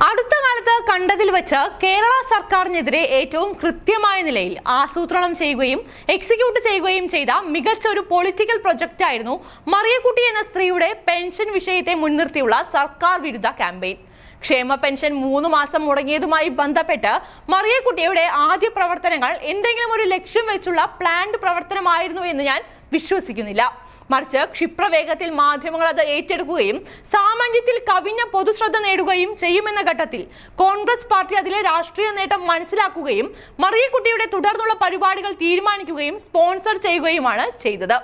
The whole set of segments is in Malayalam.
അടുത്ത കാലത്ത് കണ്ടതിൽ വെച്ച് കേരള സർക്കാരിനെതിരെ ഏറ്റവും കൃത്യമായ നിലയിൽ ആസൂത്രണം ചെയ്യുകയും എക്സിക്യൂട്ട് ചെയ്യുകയും ചെയ്ത മികച്ച ഒരു പൊളിറ്റിക്കൽ പ്രൊജക്റ്റ് ആയിരുന്നു മറിയക്കുട്ടി എന്ന സ്ത്രീയുടെ പെൻഷൻ വിഷയത്തെ മുൻനിർത്തിയുള്ള സർക്കാർ വിരുദ്ധ ക്യാമ്പയിൻ. ക്ഷേമ പെൻഷൻ 3 മാസം മുടങ്ങിയതുമായി ബന്ധപ്പെട്ട് മറിയക്കുട്ടിയുടെ ആദ്യ പ്രവർത്തനങ്ങൾ എന്തെങ്കിലും ഒരു ലക്ഷ്യം വെച്ചുള്ള പ്ലാൻഡ് പ്രവർത്തനമായിരുന്നു എന്ന് ഞാൻ വിശ്വസിക്കുന്നില്ല. മറിച്ച് ക്ഷിപ്രവേഗത്തിൽ മാധ്യമങ്ങൾ അത് ഏറ്റെടുക്കുകയും സാമാന്യത്തിൽ കവിഞ്ഞ പൊതുശ്രദ്ധ നേടുകയും ചെയ്യുമെന്ന ഘട്ടത്തിൽ കോൺഗ്രസ് പാർട്ടി അതിലെ രാഷ്ട്രീയ നേട്ടം മനസ്സിലാക്കുകയും മറിയക്കുട്ടിയുടെ തുടർന്നുള്ള പരിപാടികൾ തീരുമാനിക്കുകയും സ്പോൺസർ ചെയ്യുകയുമാണ് ചെയ്തത്.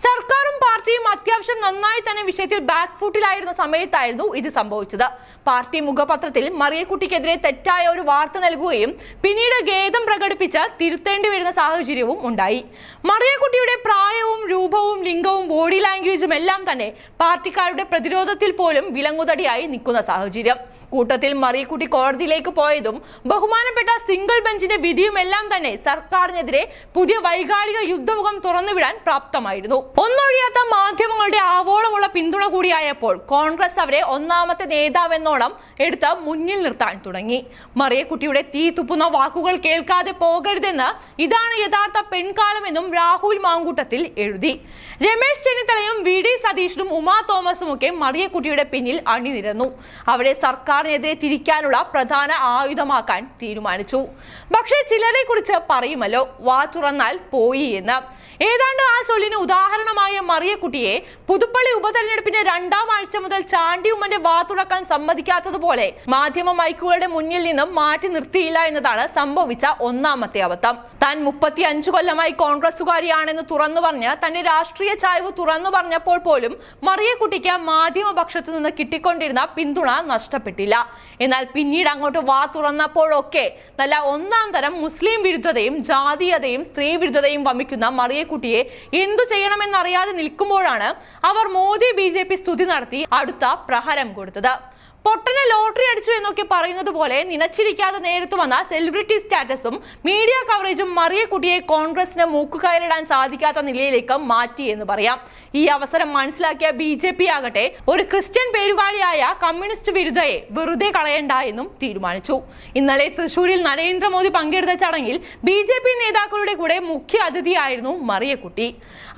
സർക്കാരും പാർട്ടിയും അത്യാവശ്യം നന്നായി തന്നെ വിഷയത്തിൽ ബാക്ക് ഫുട്ടിലായിരുന്ന സമയത്തായിരുന്നു ഇത് സംഭവിച്ചത്. പാർട്ടി മുഖപത്രത്തിൽ മറിയക്കുട്ടിക്കെതിരെ തെറ്റായ ഒരു വാർത്ത നൽകുകയും പിന്നീട് ഖേദം പ്രകടിപ്പിച്ച് തിരുത്തേണ്ടി വരുന്ന സാഹചര്യവും ഉണ്ടായി. മറിയക്കുട്ടിയുടെ പ്രായവും രൂപവും ലിംഗവും ബോഡി ലാംഗ്വേജും എല്ലാം തന്നെ പാർട്ടിക്കാരുടെ പ്രതിരോധത്തിൽ പോലും വിലങ്ങുതടിയായി നിൽക്കുന്ന സാഹചര്യം. കൂട്ടത്തിൽ മറിയക്കുട്ടി കോടതിയിലേക്ക് പോയതും ബഹുമാനപ്പെട്ട സിംഗിൾ ബെഞ്ചിന്റെ വിധിയും എല്ലാം തന്നെ സർക്കാരിനെതിരെ പുതിയ വൈകാരിക യുദ്ധമുഖം തുറന്നുവിടാൻ പ്രാപ്തമായിരുന്നു. ഒന്നൊഴിയാത്ത മാധ്യമങ്ങളുടെ ആവോളമുള്ള പിന്തുണ കൂടിയായപ്പോൾ കോൺഗ്രസ് അവരെ ഒന്നാമത്തെ നേതാവെന്നോണം എടുത്ത് മുന്നിൽ നിർത്താൻ തുടങ്ങി. മറിയക്കുട്ടിയുടെ തീ തുപ്പുന്ന വാക്കുകൾ കേൾക്കാതെ പോകരുതെന്ന്, ഇതാണ് യഥാർത്ഥ പെൺകാലമെന്നും രാഹുൽ മാങ്കൂട്ടത്തിൽ എഴുതി. രമേശ് ചെന്നിത്തലയും വി.ഡി. സതീശനും ഉമാ തോമസും ഒക്കെ മറിയക്കുട്ടിയുടെ പിന്നിൽ അണിനിരന്നു. അവരെ സർക്കാരിനെതിരെ തിരിക്കാനുള്ള പ്രധാന ആയുധമാക്കാൻ തീരുമാനിച്ചു. പക്ഷേ ചിലരെ കുറിച്ച് പറയുമല്ലോ, വാ തുറന്നാൽ പോയി എന്ന്. ഏതാണ്ട് ആ ചൊല്ലിന് ഉദാഹരണമായ മറിയക്കുട്ടിയെ പുതുപ്പള്ളി ഉപതെരഞ്ഞെടുപ്പിന്റെ 2ാം ആഴ്ച മുതൽ ചാണ്ടി ഉമ്മന്റെ വാ തുറക്കാൻ സമ്മതിക്കാത്തതുപോലെ മാധ്യമ മൈക്കുകളുടെ മുന്നിൽ നിന്നും മാറ്റി നിർത്തിയില്ല എന്നതാണ് സംഭവിച്ച ഒന്നാമത്തെ അബദ്ധം. താൻ 35 കൊല്ലമായി കോൺഗ്രസുകാരിയാണെന്ന് തുറന്നു പറഞ്ഞ് തന്റെ രാഷ്ട്രീയ ചായ്വ് തുറന്നു പറഞ്ഞപ്പോൾ പോലും മറിയക്കുട്ടിക്ക് മാധ്യമപക്ഷത്തു നിന്ന് കിട്ടിക്കൊണ്ടിരുന്ന പിന്തുണ നഷ്ടപ്പെട്ടില്ല. എന്നാൽ പിന്നീട് അങ്ങോട്ട് വാ തുറന്നപ്പോഴൊക്കെ നല്ല ഒന്നാം തരം മുസ്ലിം വിരുദ്ധതയും ജാതീയതയും സ്ത്രീ വിരുദ്ധതയും വമിക്കുന്ന മറിയക്കുട്ടിയെ എന്തു ചെയ്യണമെന്നറിയാതെ നിൽക്കുമ്പോഴാണ് അവർ മോദി BJP സ്തുതി നടത്തി അടുത്ത പ്രഹരം കൊടുത്തത്. പൊട്ടനെ ലോട്ടറി അടിച്ചു എന്നൊക്കെ പറയുന്നത് പോലെ നിലച്ചിരിക്കാതെ നേരിട്ട് വന്ന സെലിബ്രിറ്റി സ്റ്റാറ്റസും മീഡിയ കവറേജും മറിയക്കുട്ടിയെ കോൺഗ്രസിന് മൂക്കുകയറിടാൻ സാധിക്കാത്ത നിലയിലേക്ക് മാറ്റി എന്ന് പറയാം. ഈ അവസരം മനസ്സിലാക്കിയ BJP ആകട്ടെ ഒരു ക്രിസ്ത്യൻ പേരുകാരിയായ കമ്മ്യൂണിസ്റ്റ് വിരുദ്ധയെ വെറുതെ കളയണ്ട എന്നും തീരുമാനിച്ചു. ഇന്നലെ തൃശൂരിൽ നരേന്ദ്രമോദി പങ്കെടുത്ത ചടങ്ങിൽ BJP നേതാക്കളുടെ കൂടെ മുഖ്യ അതിഥിയായിരുന്നു മറിയക്കുട്ടി.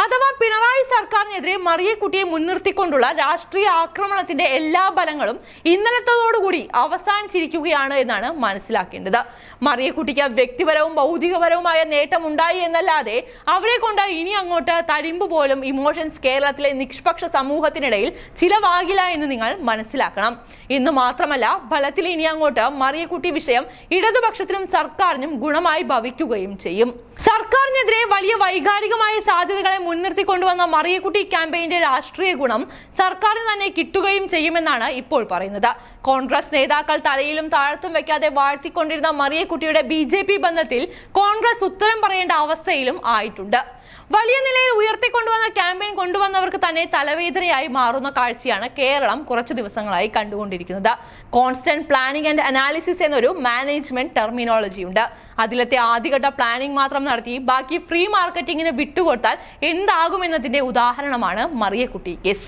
അഥവാ പിണറായി സർക്കാരിനെതിരെ മറിയക്കുട്ടിയെ മുൻനിർത്തിക്കൊണ്ടുള്ള രാഷ്ട്രീയ ആക്രമണത്തിന്റെ എല്ലാ ബലങ്ങളും ഇന്നലത്തോടുകൂടി അവസാനിച്ചിരിക്കുകയാണ് എന്നാണ് മനസ്സിലാക്കേണ്ടത്. മറിയക്കുട്ടിക്ക് വ്യക്തിപരവും ഭൗതികപരവുമായ നേട്ടം ഉണ്ടായി എന്നല്ലാതെ അവരെ കൊണ്ട് ഇനി അങ്ങോട്ട് തരിമ്പ് പോലും ഇമോഷൻസ് കേരളത്തിലെ നിഷ്പക്ഷ സമൂഹത്തിനിടയിൽ ചിലവാകില്ല എന്ന് നിങ്ങൾ മനസ്സിലാക്കണം. ഇന്ന് മാത്രമല്ല, ഫലത്തിൽ ഇനി അങ്ങോട്ട് മറിയക്കുട്ടി വിഷയം ഇടതുപക്ഷത്തിനും സർക്കാരിനും ഗുണമായി ഭവിക്കുകയും ചെയ്യും. സർക്കാരിനെതിരെ വലിയ വൈകാരികമായ സാധ്യതകളെ മുൻനിർത്തി കൊണ്ടുവന്ന മറിയക്കുട്ടി ക്യാമ്പയിന്റെ രാഷ്ട്രീയ ഗുണം സർക്കാരിന് തന്നെ കിട്ടുകയും ചെയ്യുമെന്നാണ് ഇപ്പോൾ പറയുന്നത്. കോൺഗ്രസ് നേതാക്കൾ തലയിലും താഴത്തും വെക്കാതെ വാഴ്ത്തിക്കൊണ്ടിരുന്ന മറിയക്കുട്ടിയുടെ BJP ബന്ധത്തിൽ കോൺഗ്രസ് ഉത്തരം പറയേണ്ട അവസ്ഥയിലും ആയിട്ടുണ്ട്. വലിയ നിലയിൽ ഉയർത്തിക്കൊണ്ടുവന്ന ക്യാമ്പയിൻ കൊണ്ടുവന്നവർക്ക് തന്നെ തലവേദനയായി മാറുന്ന കാഴ്ചയാണ് കേരളം കുറച്ചു ദിവസങ്ങളായി കണ്ടുകൊണ്ടിരിക്കുന്നത്. കോൺസ്റ്റന്റ് പ്ലാനിംഗ് ആൻഡ് അനാലിസിസ് എന്നൊരു മാനേജ്മെന്റ് ടെർമിനോളജി ഉണ്ട്. അതിലത്തെ ആദ്യഘട്ട പ്ലാനിംഗ് മാത്രം നടത്തി ബാക്കി ഫ്രീ മാർക്കറ്റിംഗിന് വിട്ടുകൊടുത്താൽ എന്താകുമെന്നതിന്റെ ഉദാഹരണമാണ് മറിയക്കുട്ടി കേസ്.